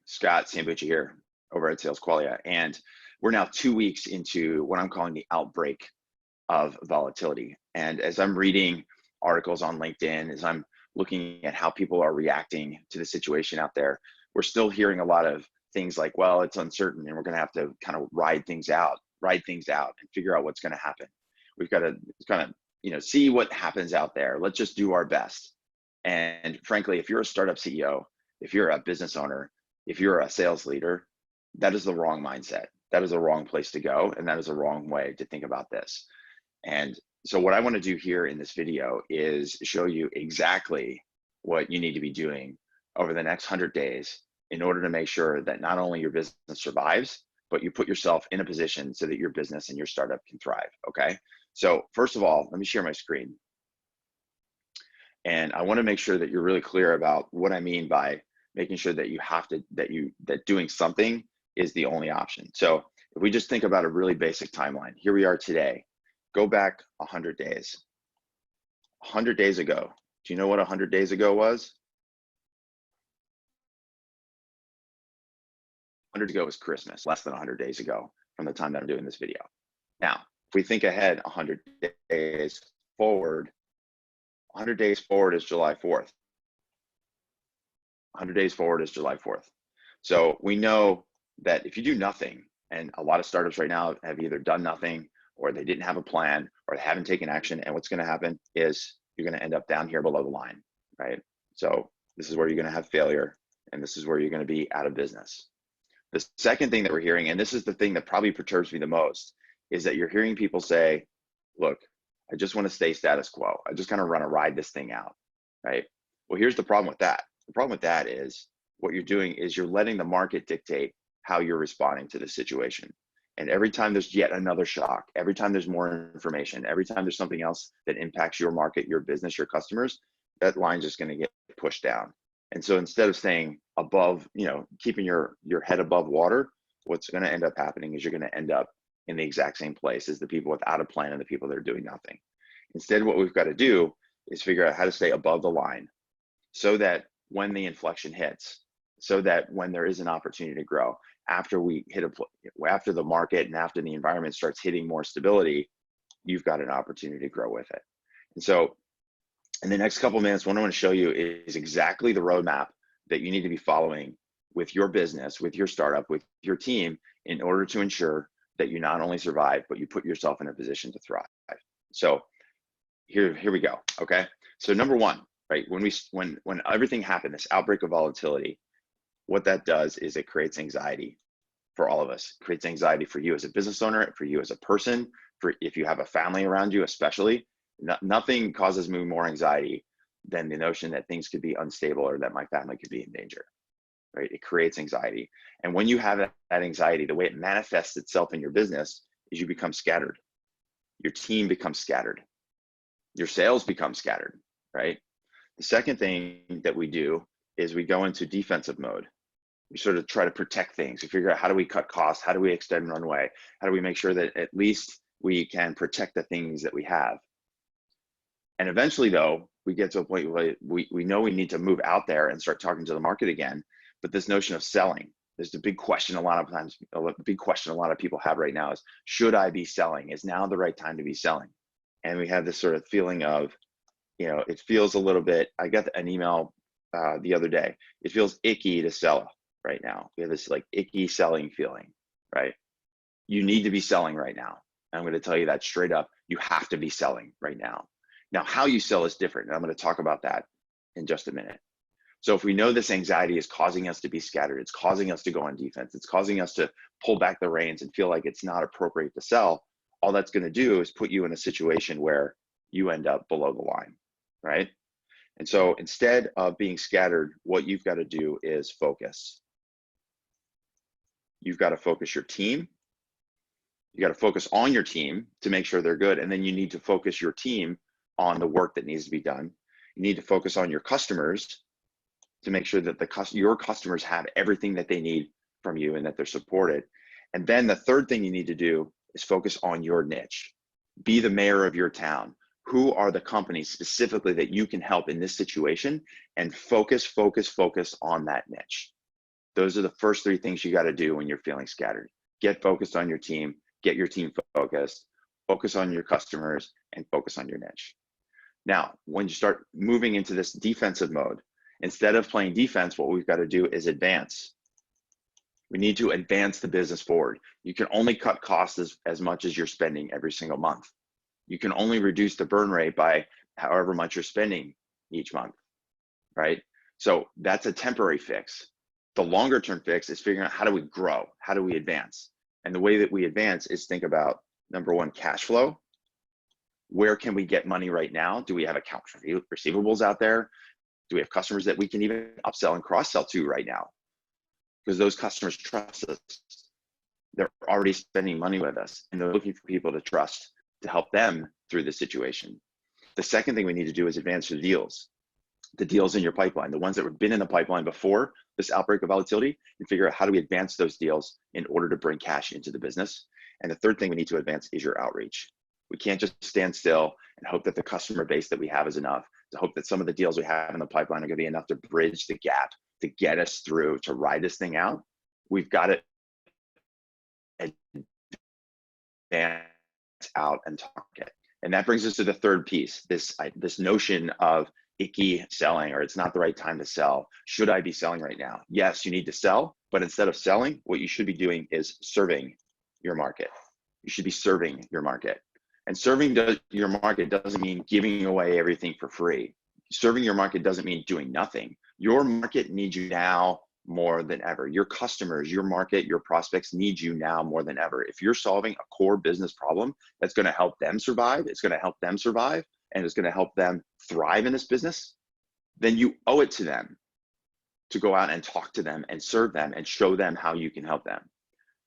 Scott Sambucci here over at Sales Qualia, and we're now 2 weeks into what I'm calling the outbreak of volatility. And as I'm reading articles on LinkedIn, as I'm looking at how people are reacting to the situation out there, we're still hearing a lot of things like, well, it's uncertain and we're going to have to kind of ride things out and figure out what's going to happen. We've got to kind of, see what happens out there. Let's just do our best. And frankly, if you're a startup CEO, if you're a business owner, if you're a sales leader, that is the wrong mindset. That is the wrong place to go. And that is the wrong way to think about this. And so what I want to do here in this video is show you exactly what you need to be doing over the next 100 days in order to make sure that not only your business survives, but you put yourself in a position so that your business and your startup can thrive, okay? So first of all, let me share my screen. And I want to make sure that you're really clear about what I mean by making sure that that doing something is the only option. So if we just think about a really basic timeline, here we are today. Go back 100 days. 100 days ago. Do you know what 100 days ago was? 100 ago was Christmas, less than 100 days ago from the time that I'm doing this video. Now, if we think ahead 100 days forward, 100 days forward is July 4th. 100 days forward is July 4th. So we know that if you do nothing, and a lot of startups right now have either done nothing or they didn't have a plan or they haven't taken action, and what's going to happen is you're going to end up down here below the line, right? So this is where you're going to have failure, and this is where you're going to be out of business. The second thing that we're hearing, and this is the thing that probably perturbs me the most, is that you're hearing people say, look, I just want to stay status quo. I just kind of want to ride this thing out, right? Well, here's the problem with that. The problem with that is what you're doing is you're letting the market dictate how you're responding to the situation. And every time there's yet another shock, every time there's more information, every time there's something else that impacts your market, your business, your customers, that line's just going to get pushed down. And so instead of staying above, keeping your head above water, what's going to end up happening is you're going to end up in the exact same place as the people without a plan and the people that are doing nothing. Instead, what we've got to do is figure out how to stay above the line so that when the inflection hits, so that when there is an opportunity to grow, after the market and after the environment starts hitting more stability, you've got an opportunity to grow with it. And so in the next couple of minutes, what I want to show you is exactly the roadmap that you need to be following with your business, with your startup, with your team, in order to ensure that you not only survive, but you put yourself in a position to thrive. So here we go, okay? So number one, right, when everything happened, this outbreak of volatility, what that does is it creates anxiety for all of us. It creates anxiety for you as a business owner, for you as a person, for if you have a family around you, especially. Nothing causes me more anxiety than the notion that things could be unstable or that my family could be in danger, right? It creates anxiety. And when you have that anxiety, the way it manifests itself in your business is you become scattered. Your team becomes scattered. Your sales become scattered, right? The second thing that we do is we go into defensive mode. We sort of try to protect things. We figure out, how do we cut costs? How do we extend runway? How do we make sure that at least we can protect the things that we have? And eventually, though, we get to a point where we know we need to move out there and start talking to the market again. But this notion of selling, there's the big question a lot of people have right now is, should I be selling? Is now the right time to be selling? And we have this sort of feeling of, it feels a little bit, I got an email the other day. It feels icky to sell right now. We have this like icky selling feeling, right? You need to be selling right now. And I'm going to tell you that straight up. You have to be selling right now. Now, how you sell is different. And I'm going to talk about that in just a minute. So if we know this anxiety is causing us to be scattered, it's causing us to go on defense, it's causing us to pull back the reins and feel like it's not appropriate to sell, all that's going to do is put you in a situation where you end up below the line, right? And so instead of being scattered, what you've got to do is focus. You've got to focus your team. You got to focus on your team to make sure they're good. And then you need to focus your team on the work that needs to be done. You need to focus on your customers to make sure that your customers have everything that they need from you and that they're supported. And then the third thing you need to do is focus on your niche. Be the mayor of your town. Who are the companies specifically that you can help in this situation? And focus on that niche. Those are the first three things you got to do when you're feeling scattered. Get focused on your team, get your team focused, focus on your customers, and focus on your niche. Now, when you start moving into this defensive mode, instead of playing defense, what we've got to do is advance. We need to advance the business forward. You can only cut costs as much as you're spending every single month. You can only reduce the burn rate by however much you're spending each month, right? So that's a temporary fix. The longer term fix is figuring out, how do we grow? How do we advance? And the way that we advance is think about, number one, cash flow. Where can we get money right now? Do we have accounts receivables out there? Do we have customers that we can even upsell and cross-sell to right now? Because those customers trust us. They're already spending money with us, and they're looking for people to trust to help them through the situation. The second thing we need to do is advance the deals in your pipeline, the ones that have been in the pipeline before this outbreak of volatility, and figure out, how do we advance those deals in order to bring cash into the business? And the third thing we need to advance is your outreach. We can't just stand still and hope that the customer base that we have is enough, to hope that some of the deals we have in the pipeline are going to be enough to bridge the gap, to get us through, to ride this thing out. We've got to advance out and talk it. And that brings us to the third piece, this notion of icky selling, or it's not the right time to sell. Should I be selling right now? Yes, you need to sell, but instead of selling, what you should be doing is serving your market. You should be serving your market. And serving your market doesn't mean giving away everything for free. Serving your market doesn't mean doing nothing. Your market needs you now more than ever. Your customers, your market, your prospects need you now more than ever. If you're solving a core business problem that's going to help them survive, it's going to help them survive, and it's going to help them thrive in this business, then you owe it to them to go out and talk to them and serve them and show them how you can help them.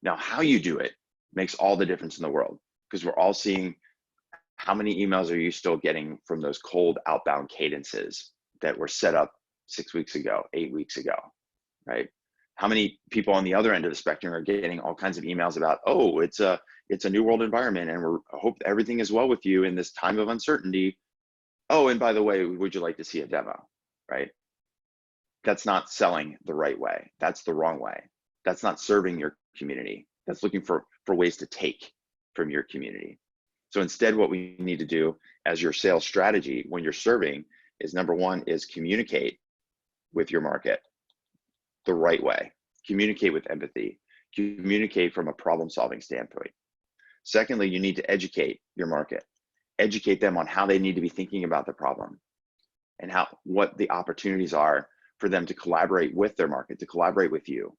Now, how you do it makes all the difference in the world, because we're all seeing, how many emails are you still getting from those cold outbound cadences that were set up 6 weeks ago, 8 weeks ago, right? How many people on the other end of the spectrum are getting all kinds of emails about, oh, it's a new world environment, and I hope everything is well with you in this time of uncertainty. Oh, and by the way, would you like to see a demo, right? That's not selling the right way. That's the wrong way. That's not serving your community. That's looking for ways to take from your community. So instead, what we need to do as your sales strategy when you're serving is, number one, is communicate with your market the right way. Communicate with empathy. Communicate from a problem-solving standpoint. Secondly, you need to educate your market. Educate them on how they need to be thinking about the problem, and what the opportunities are for them to collaborate with their market, to collaborate with you.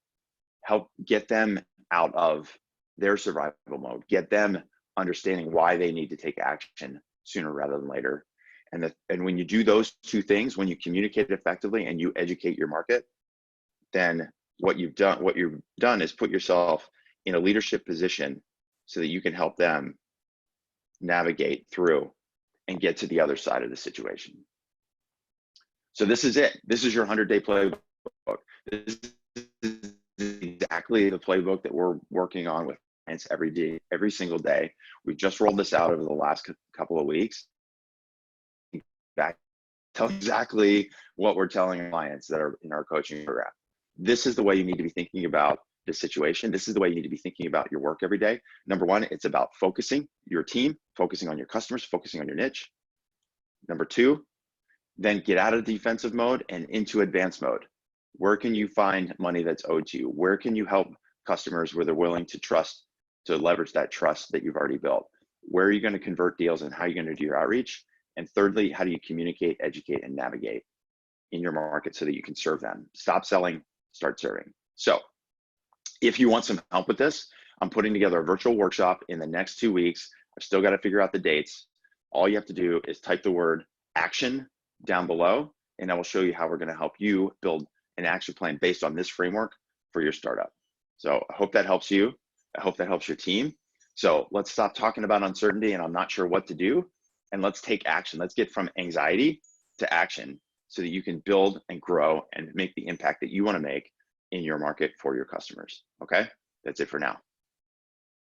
Help get them out of their survival mode. Get them understanding why they need to take action sooner rather than later. And when you do those two things, when you communicate effectively and you educate your market, then what you've done is put yourself in a leadership position so that you can help them navigate through and get to the other side of the situation. So this is it. This is your 100-day playbook. This is exactly the playbook that we're working on with clients every day, every single day. We've just rolled this out over the last couple of weeks. Tell exactly what we're telling clients that are in our coaching program. This is the way you need to be thinking about this situation. This is the way you need to be thinking about your work every day. Number one, it's about focusing your team, focusing on your customers, focusing on your niche. Number two, then get out of defensive mode and into advanced mode. Where can you find money that's owed to you? Where can you help customers where they're willing to trust, to leverage that trust that you've already built? Where are you going to convert deals, and how are you going to do your outreach? And thirdly, how do you communicate, educate, and navigate in your market so that you can serve them? Stop selling, start serving. So if you want some help with this, I'm putting together a virtual workshop in the next 2 weeks. I've still got to figure out the dates. All you have to do is type the word action down below, and I will show you how we're going to help you build an action plan based on this framework for your startup. So I hope that helps you. I hope that helps your team. So let's stop talking about uncertainty and I'm not sure what to do, and let's take action. Let's get from anxiety to action so that you can build and grow and make the impact that you want to make in your market for your customers. Okay, that's it for now.